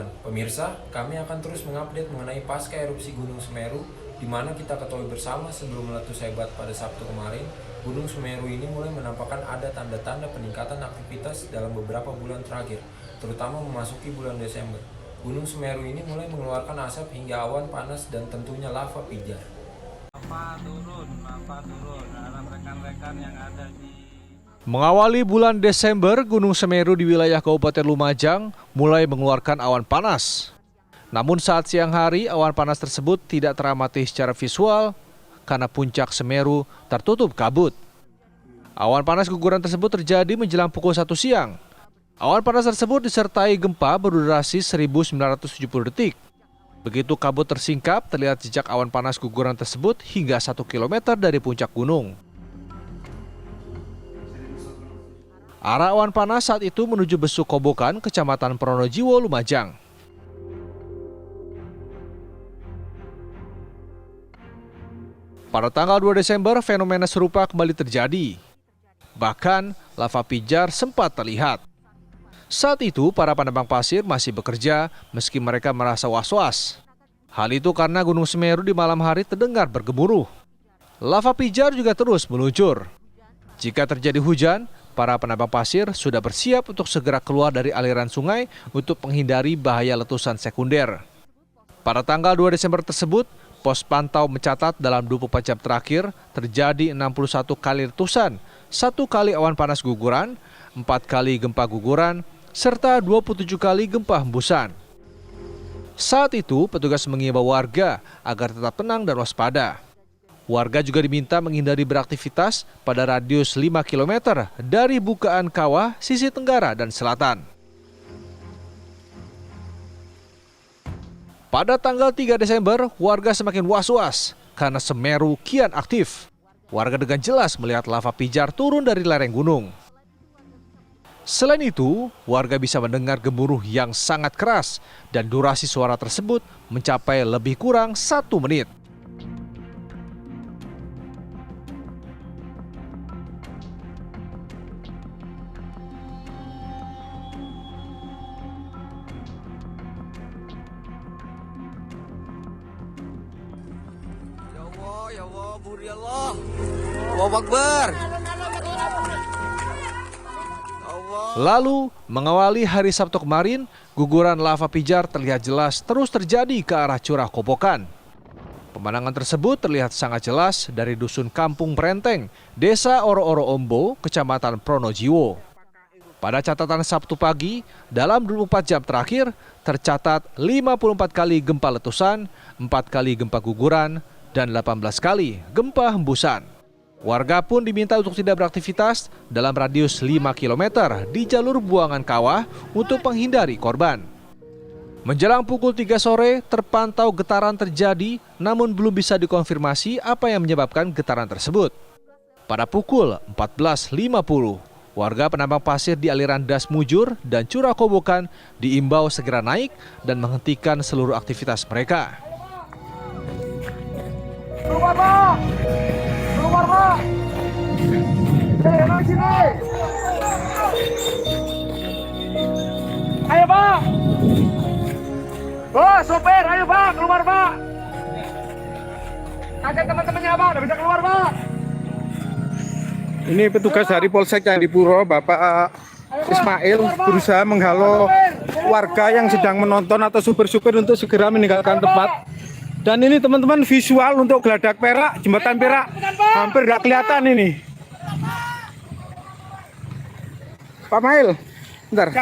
teman-teman. Pemirsa, kami akan terus mengupdate mengenai pasca erupsi Gunung Semeru, di mana kita ketahui bersama sebelum meletus hebat pada Sabtu kemarin, Gunung Semeru ini mulai menampakkan ada tanda-tanda peningkatan aktivitas dalam beberapa bulan terakhir, terutama memasuki bulan Desember. Gunung Semeru ini mulai mengeluarkan asap hingga awan panas dan tentunya lava pijar. Apa turun, harap rekan-rekan yang ada di Mengawali bulan Desember, Gunung Semeru di wilayah Kabupaten Lumajang mulai mengeluarkan awan panas. Namun saat siang hari, awan panas tersebut tidak teramati secara visual karena puncak Semeru tertutup kabut. Awan panas guguran tersebut terjadi menjelang pukul 1 siang. Awan panas tersebut disertai gempa berdurasi 1970 detik. Begitu kabut tersingkap, terlihat jejak awan panas guguran tersebut hingga 1 km dari puncak gunung. Arah awan panas saat itu menuju Besuk Kobokan, Kecamatan Pronojiwo, Lumajang. Pada tanggal 2 Desember, fenomena serupa kembali terjadi. Bahkan, lava pijar sempat terlihat. Saat itu, para penambang pasir masih bekerja meski mereka merasa was-was. Hal itu karena Gunung Semeru di malam hari terdengar bergemuruh. Lava pijar juga terus meluncur. Jika terjadi hujan, para penambang pasir sudah bersiap untuk segera keluar dari aliran sungai untuk menghindari bahaya letusan sekunder. Pada tanggal 2 Desember tersebut, pos pantau mencatat dalam 24 jam terakhir terjadi 61 kali letusan, 1 kali awan panas guguran, 4 kali gempa guguran, serta 27 kali gempa hembusan. Saat itu, petugas mengimbau warga agar tetap tenang dan waspada. Warga juga diminta menghindari beraktivitas pada radius 5 km dari bukaan kawah sisi tenggara dan selatan. Pada tanggal 3 Desember, warga semakin was-was karena Semeru kian aktif. Warga dengan jelas melihat lava pijar turun dari lereng gunung. Selain itu, warga bisa mendengar gemuruh yang sangat keras dan durasi suara tersebut mencapai lebih kurang 1 menit. Ya Allah, Buri Allah. Allahu Akbar. Lalu, mengawali hari Sabtu kemarin, guguran lava pijar terlihat jelas terus terjadi ke arah Curah Kobokan. Pemandangan tersebut terlihat sangat jelas dari Dusun Kampung Brenteng, Desa Oro-Oro Ombo, Kecamatan Pronojiwo. Pada catatan Sabtu pagi, dalam 24 jam terakhir, tercatat 54 kali gempa letusan, 4 kali gempa guguran, dan 18 kali gempa hembusan. Warga pun diminta untuk tidak beraktivitas dalam radius 5 km di jalur buangan kawah untuk menghindari korban. Menjelang pukul 3 sore, terpantau getaran terjadi, namun belum bisa dikonfirmasi apa yang menyebabkan getaran tersebut. Pada pukul 14.50, warga penambang pasir di aliran Das Mujur dan Curah Kobokan diimbau segera naik dan menghentikan seluruh aktivitas mereka. Keluar, Pak! Keluar, Pak! Sini! Ayo, Pak! Oh, sopir, ayo, Pak! Keluar, Pak! Ajak teman-temannya, Pak! Udah bisa keluar, Pak! Ini petugas dari Polsek Candipuro, Bapak Ismail berusaha menghalau warga yang sedang menonton atau supir-supir untuk segera meninggalkan tempat. Dan ini teman-teman visual untuk Geladak Perak, Jembatan Perak hampir nggak kelihatan ini. Pak Mail, bentar.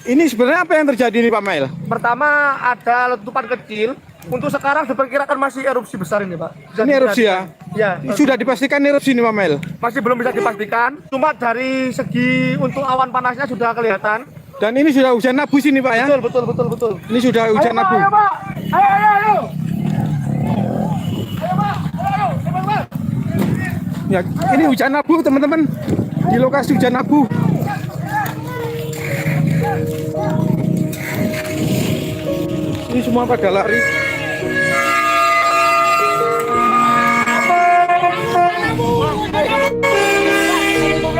Ini sebenarnya apa yang terjadi nih Pak Mail? Pertama ada letupan kecil. Untuk sekarang diperkirakan masih erupsi besar ini, Pak. Ini erupsi ya? Ya. Sudah dipastikan erupsi ini Pak Mail? Masih belum bisa dipastikan. Cuma dari segi untuk awan panasnya sudah kelihatan. Dan ini sudah hujan abu sini Pak ya? Betul. Ini sudah hujan abu. Ayo, Pak. Ayo. Ayo, Pak. Ayo. Cepat. Ya, ini hujan abu teman-teman. Di lokasi hujan abu. Ini semua pada lari.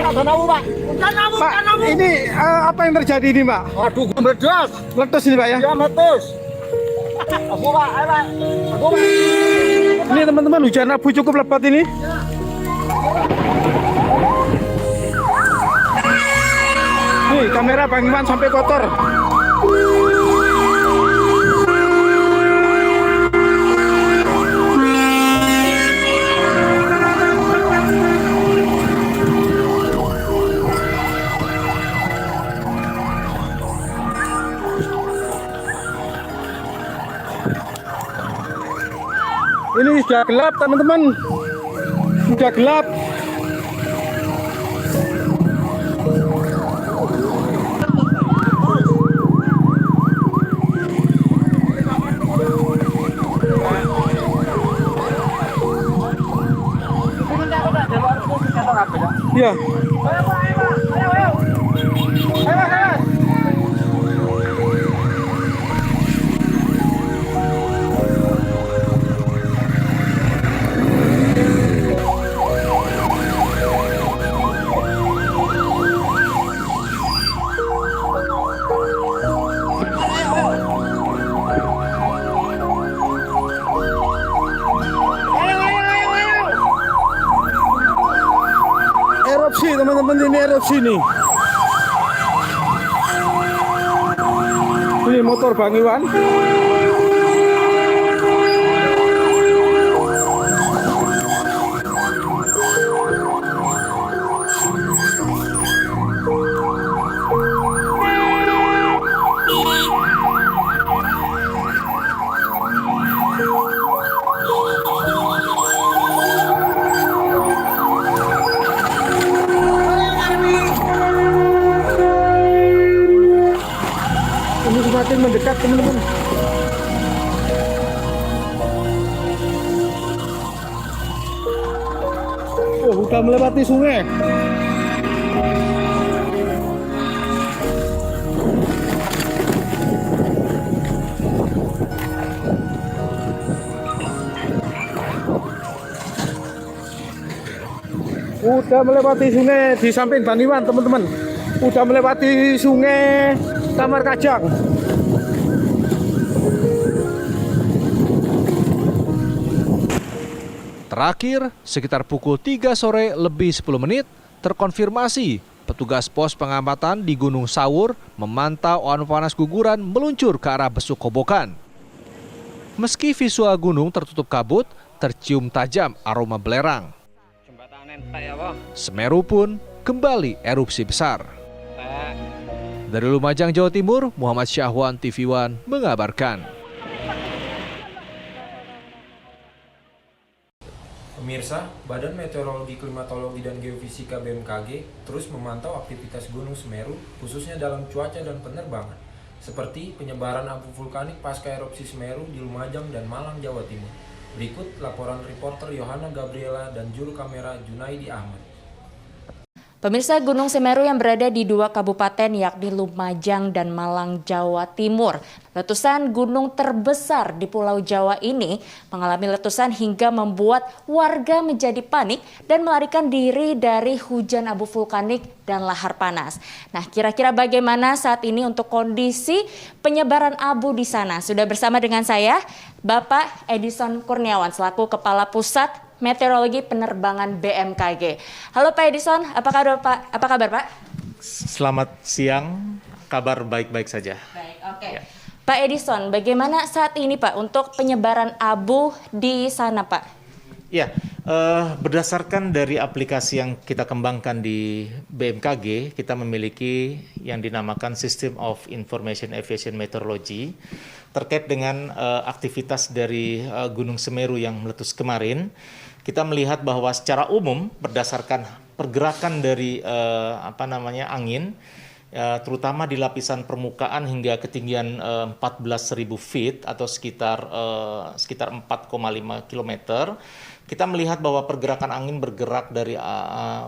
Ada nawu, Pak. Pak, ini apa yang terjadi ini, Pak? Aduh, meledos. Meletus ini, Pak ya? Ya, meletus. Aku, Pak. Ayo, Pak. Aku, Pak. Ini teman-teman, hujan abu cukup lebat ini. Nih, kamera Bang Iwan sampai kotor. Ini sudah gelap, teman-teman. Sudah gelap. Ya. Erupsi, teman-teman, ini erupsi nih. Ini motor Bang Iwan. Ini semakin mendekat, teman-teman. Oh, udah melewati sungai. Udah melewati sungai di samping Bang Iwan, teman-teman. Udah melewati sungai Tamar Kajang. Terakhir, sekitar pukul 3 sore lebih 10 menit, terkonfirmasi petugas pos pengamatan di Gunung Sawur memantau awan panas guguran meluncur ke arah Besuk Kobokan. Meski visual gunung tertutup kabut, tercium tajam aroma belerang. Semeru pun kembali erupsi besar. Dari Lumajang, Jawa Timur, Muhammad Syahwan, TV One mengabarkan. Pemirsa, Badan Meteorologi, Klimatologi, dan Geofisika BMKG terus memantau aktivitas Gunung Semeru, khususnya dalam cuaca dan penerbangan, seperti penyebaran abu vulkanik pasca erupsi Semeru di Lumajang dan Malang, Jawa Timur. Berikut laporan reporter Yohana Gabriela dan juru kamera Junaidi Ahmad. Pemirsa, Gunung Semeru yang berada di 2 kabupaten yakni Lumajang dan Malang, Jawa Timur. Letusan gunung terbesar di Pulau Jawa ini mengalami letusan hingga membuat warga menjadi panik dan melarikan diri dari hujan abu vulkanik dan lahar panas. Nah, kira-kira bagaimana saat ini untuk kondisi penyebaran abu di sana? Sudah bersama dengan saya, Bapak Edison Kurniawan selaku Kepala Pusat Meteorologi Penerbangan BMKG. Halo Pak Edison, apa kabar Pak? Selamat siang, kabar baik-baik saja. Baik, oke. Ya. Pak Edison, bagaimana saat ini Pak untuk penyebaran abu di sana Pak? Ya, berdasarkan dari aplikasi yang kita kembangkan di BMKG, kita memiliki yang dinamakan System of Information Aviation Meteorology terkait dengan aktivitas dari Gunung Semeru yang meletus kemarin. Kita melihat bahwa secara umum berdasarkan pergerakan dari angin, terutama di lapisan permukaan hingga ketinggian 14.000 feet atau sekitar 4,5 km, kita melihat bahwa pergerakan angin bergerak dari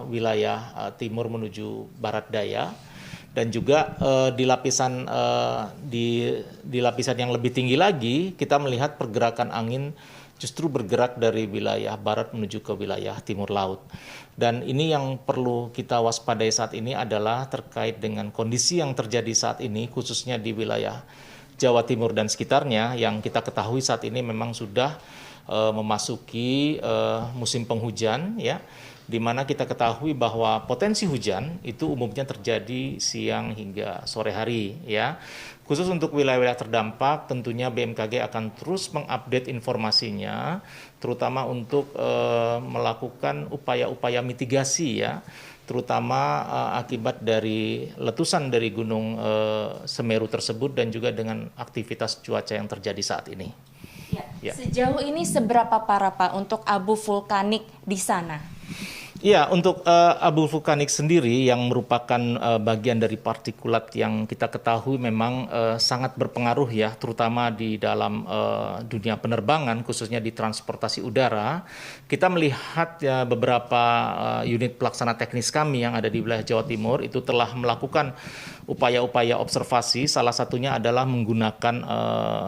wilayah timur menuju barat daya, dan juga di lapisan di lapisan yang lebih tinggi lagi kita melihat pergerakan angin justru bergerak dari wilayah barat menuju ke wilayah timur laut. Dan ini yang perlu kita waspadai saat ini adalah terkait dengan kondisi yang terjadi saat ini, khususnya di wilayah Jawa Timur dan sekitarnya, yang kita ketahui saat ini memang sudah memasuki musim penghujan, ya, di mana kita ketahui bahwa potensi hujan itu umumnya terjadi siang hingga sore hari, ya. Khusus untuk wilayah-wilayah terdampak, tentunya BMKG akan terus mengupdate informasinya, terutama untuk melakukan upaya-upaya mitigasi, ya, terutama akibat dari letusan dari Gunung Semeru tersebut dan juga dengan aktivitas cuaca yang terjadi saat ini. Ya. Sejauh ini seberapa parah Pak untuk abu vulkanik di sana? Ya, untuk abu vulkanik sendiri yang merupakan bagian dari partikulat yang kita ketahui memang sangat berpengaruh, ya, terutama di dalam dunia penerbangan, khususnya di transportasi udara. Kita melihat, ya, beberapa unit pelaksana teknis kami yang ada di wilayah Jawa Timur itu telah melakukan upaya-upaya observasi, salah satunya adalah menggunakan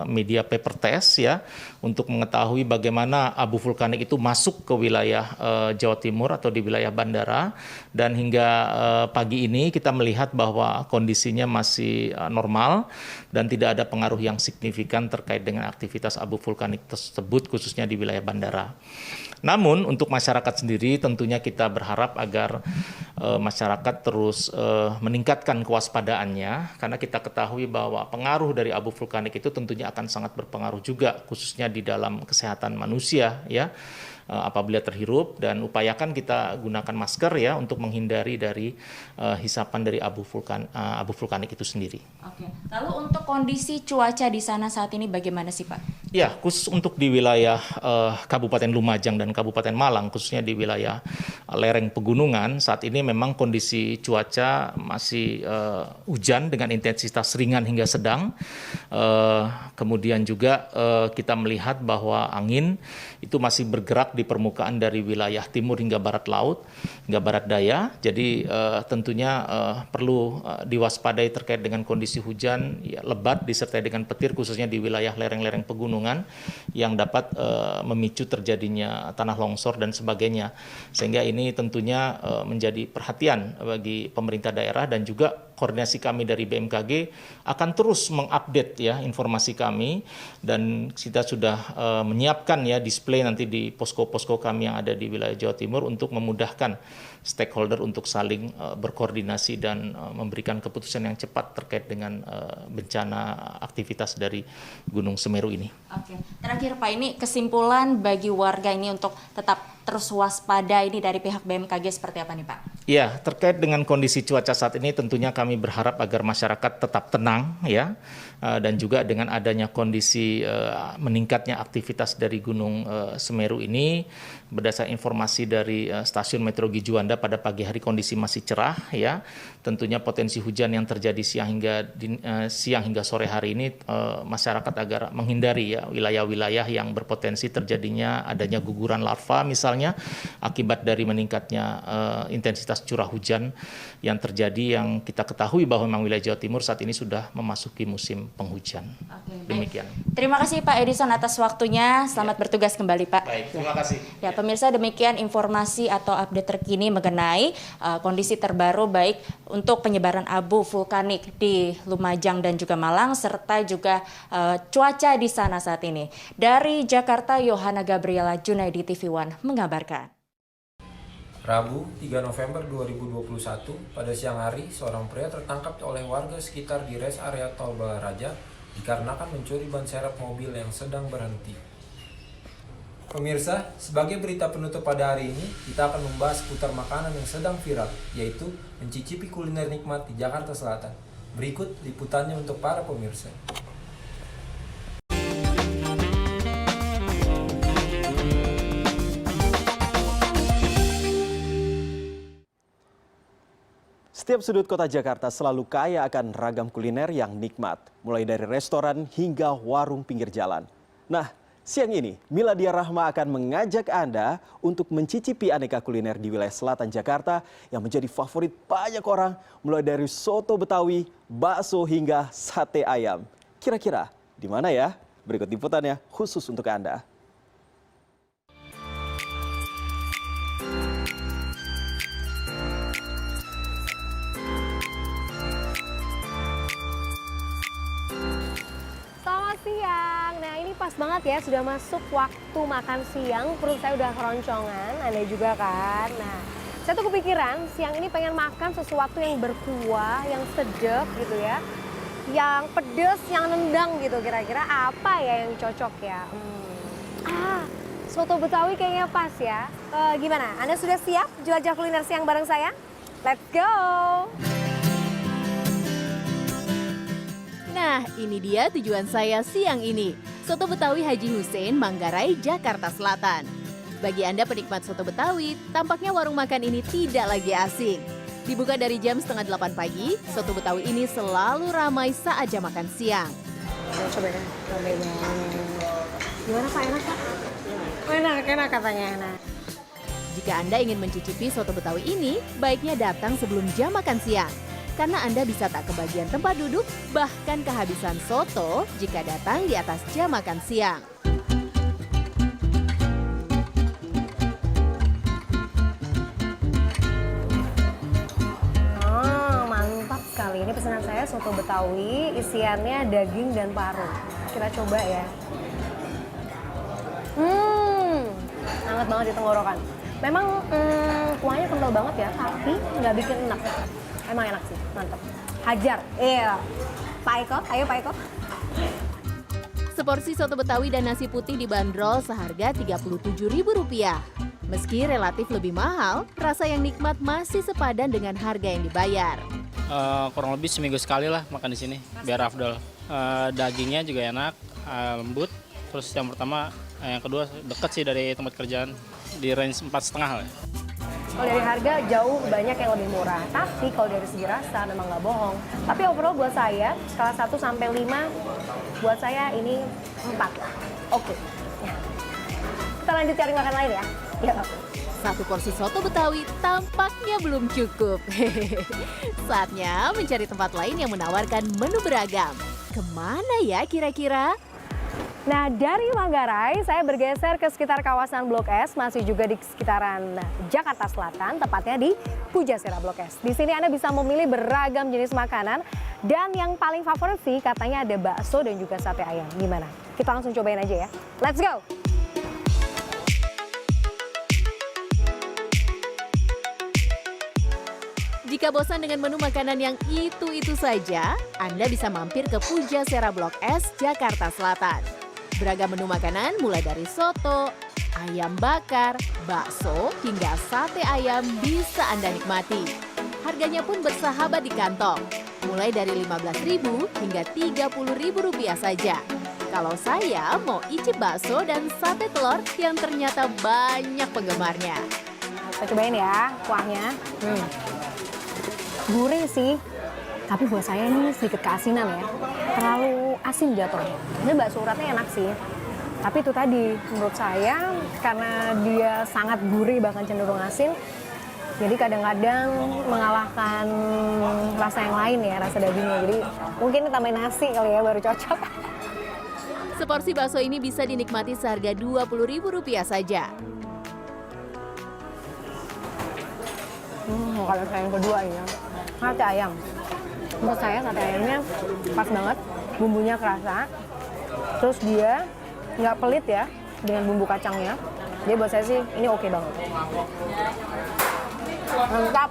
media paper test, ya, untuk mengetahui bagaimana abu vulkanik itu masuk ke wilayah Jawa Timur atau di wilayah bandara, dan hingga pagi ini kita melihat bahwa kondisinya masih normal dan tidak ada pengaruh yang signifikan terkait dengan aktivitas abu vulkanik tersebut, khususnya di wilayah bandara. Namun untuk masyarakat sendiri tentunya kita berharap agar masyarakat terus meningkatkan kewaspadaannya, karena kita ketahui bahwa pengaruh dari abu vulkanik itu tentunya akan sangat berpengaruh juga, khususnya di dalam kesehatan manusia, ya, apabila terhirup, dan upayakan kita gunakan masker, ya, untuk menghindari dari hisapan dari abu vulkanik itu sendiri. Oke. Lalu untuk kondisi cuaca di sana saat ini bagaimana sih Pak? Ya, khusus untuk di wilayah Kabupaten Lumajang dan Kabupaten Malang, khususnya di wilayah lereng pegunungan, saat ini memang kondisi cuaca masih hujan dengan intensitas ringan hingga sedang. Kemudian juga kita melihat bahwa angin itu masih bergerak di permukaan dari wilayah timur hingga barat laut, hingga barat daya. Jadi tentunya perlu diwaspadai terkait dengan kondisi hujan, ya, lebat disertai dengan petir, khususnya di wilayah lereng-lereng pegunungan yang dapat memicu terjadinya tanah longsor dan sebagainya. Sehingga ini tentunya menjadi perhatian bagi pemerintah daerah, dan juga koordinasi kami dari BMKG akan terus mengupdate, ya, informasi kami, dan kita sudah menyiapkan, ya, display nanti di posko-posko kami yang ada di wilayah Jawa Timur untuk memudahkan stakeholder untuk saling berkoordinasi dan memberikan keputusan yang cepat terkait dengan bencana aktivitas dari Gunung Semeru ini. Oke. Terakhir Pak, ini kesimpulan bagi warga ini untuk tetap terus waspada ini dari pihak BMKG seperti apa nih Pak? Ya, terkait dengan kondisi cuaca saat ini tentunya kami berharap agar masyarakat tetap tenang, ya, dan juga dengan adanya kondisi meningkatnya aktivitas dari Gunung Semeru ini, berdasarkan informasi dari stasiun Meteorologi Juanda pada pagi hari kondisi masih cerah, ya. Tentunya potensi hujan yang terjadi siang hingga sore hari ini masyarakat agar menghindari, ya, wilayah-wilayah yang berpotensi terjadinya adanya guguran larva misalnya akibat dari meningkatnya intensitas curah hujan yang terjadi, yang kita ketahui bahwa memang wilayah Jawa Timur saat ini sudah memasuki musim penghujan. Oke, demikian. Terima kasih Pak Edison atas waktunya. Selamat bertugas kembali Pak. Baik, terima kasih. Ya, pemirsa, demikian informasi atau update terkini mengenai kondisi terbaru baik untuk penyebaran abu vulkanik di Lumajang dan juga Malang, serta juga cuaca di sana saat ini. Dari Jakarta, Yohana Gabriela Junaidi, TV One mengabarkan. Rabu 3 November 2021 pada siang hari, seorang pria tertangkap oleh warga sekitar di res area Tol Balaraja dikarenakan mencuri ban serep mobil yang sedang berhenti. Pemirsa, sebagai berita penutup pada hari ini, kita akan membahas seputar makanan yang sedang viral, yaitu mencicipi kuliner nikmat di Jakarta Selatan. Berikut liputannya untuk para pemirsa. Setiap sudut kota Jakarta selalu kaya akan ragam kuliner yang nikmat, mulai dari restoran hingga warung pinggir jalan. Nah, siang ini Miladia Rahma akan mengajak Anda untuk mencicipi aneka kuliner di wilayah selatan Jakarta yang menjadi favorit banyak orang, mulai dari soto Betawi, bakso hingga sate ayam. Kira-kira di mana ya? Berikut liputannya khusus untuk Anda. pas banget ya, sudah masuk waktu makan siang, perut saya udah keroncongan, Anda juga kan? Nah, saya tuh kepikiran siang ini pengen makan sesuatu yang berkuah, yang sedap gitu ya. Yang pedes, yang nendang gitu, kira-kira apa ya yang cocok ya? Soto Betawi kayaknya pas ya. Gimana, Anda sudah siap jelajah kuliner siang bareng saya? Let's go! Nah, ini dia tujuan saya siang ini. Soto Betawi Haji Hussein, Manggarai, Jakarta Selatan. Bagi Anda penikmat soto Betawi, tampaknya warung makan ini tidak lagi asing. Dibuka dari jam 7:30 pagi, soto Betawi ini selalu ramai saat jam makan siang. Coba ya, ramai banget. Gimana Pak, enak Pak? Enak katanya enak. Jika Anda ingin mencicipi soto Betawi ini, baiknya datang sebelum jam makan siang. Karena Anda bisa tak kebagian tempat duduk, bahkan kehabisan soto jika datang di atas jam makan siang. Mantap sekali. Ini pesanan saya soto Betawi, isiannya daging dan paru. Kita coba ya. Hangat banget di tenggorokan. Memang kuahnya kental banget ya, tapi nggak bikin enak. Emang enak sih, mantap. Hajar, iya. Pak Eko, ayo Pak Eko. Seporsi soto Betawi dan nasi putih dibanderol seharga Rp37.000. Meski relatif lebih mahal, rasa yang nikmat masih sepadan dengan harga yang dibayar. Kurang lebih seminggu sekali lah makan di sini, biar afdol. Dagingnya juga enak, lembut. Terus yang pertama, yang kedua deket sih dari tempat kerjaan, di range 4,5 lah. Kalau dari harga jauh banyak yang lebih murah, tapi kalau dari segi rasa memang nggak bohong. Tapi overall buat saya, skala 1 sampai 5, buat saya ini 4. Oke. Ya. Kita lanjut cari makan lain ya. Ya. Satu porsi soto Betawi tampaknya belum cukup. Saatnya mencari tempat lain yang menawarkan menu beragam. Kemana ya kira-kira? Nah, dari Manggarai saya bergeser ke sekitar kawasan Blok S, masih juga di sekitaran Jakarta Selatan, tepatnya di Pujasera Blok S. Di sini Anda bisa memilih beragam jenis makanan dan yang paling favorit sih katanya ada bakso dan juga sate ayam. Gimana? Kita langsung cobain aja ya. Let's go! Jika bosan dengan menu makanan yang itu-itu saja, Anda bisa mampir ke Pujasera Blok S, Jakarta Selatan. Beragam menu makanan mulai dari soto, ayam bakar, bakso, hingga sate ayam bisa Anda nikmati. Harganya pun bersahabat di kantong, mulai dari Rp15.000 hingga Rp30.000 saja. Kalau saya mau icip bakso dan sate telur yang ternyata banyak penggemarnya. Kita cobain ya kuahnya. Gurih sih, tapi buat saya ini sedikit keasinan ya. Terlalu asin jatuhnya. Ini bakso uratnya enak sih. Tapi itu tadi, menurut saya karena dia sangat gurih bahkan cenderung asin, jadi kadang-kadang mengalahkan rasa yang lain ya, rasa dagingnya. Jadi mungkin tambahin nasi kali ya baru cocok. Seporsi bakso ini bisa dinikmati seharga Rp20.000 saja. Kalau saya yang kedua ya, sate ayam. Menurut saya sate ayamnya pas banget, bumbunya kerasa. Terus dia nggak pelit ya dengan bumbu kacangnya. Jadi buat saya sih ini oke banget. Mantap.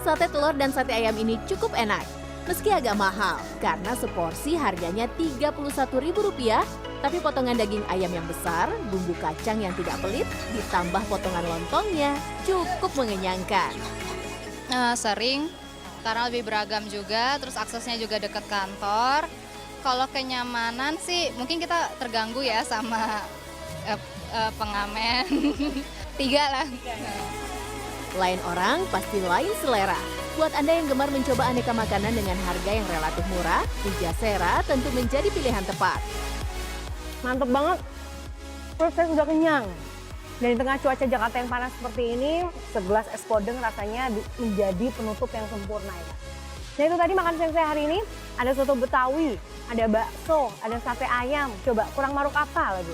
Sate telur dan sate ayam ini cukup enak. Meski agak mahal, karena seporsi harganya Rp31.000, tapi potongan daging ayam yang besar, bumbu kacang yang tidak pelit, ditambah potongan lontongnya, cukup mengenyangkan. Sering, karena lebih beragam juga, terus aksesnya juga dekat kantor. Kalau kenyamanan sih, mungkin kita terganggu ya sama pengamen. 3 lah. Lain orang pasti lain selera. Buat Anda yang gemar mencoba aneka makanan dengan harga yang relatif murah, Pujasera tentu menjadi pilihan tepat. Mantep banget. Perut saya sudah kenyang. Dan di tengah cuaca Jakarta yang panas seperti ini, segelas es podeng rasanya menjadi penutup yang sempurna ya. Nah itu tadi makan siang saya hari ini. Ada soto Betawi, ada bakso, ada sate ayam. Coba kurang maruk apa lagi?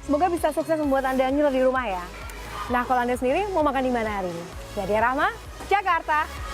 Semoga bisa sukses membuat Anda ngiler di rumah ya. Nah kalau Anda sendiri mau makan di mana hari ini? Nadia Rahma, Jakarta.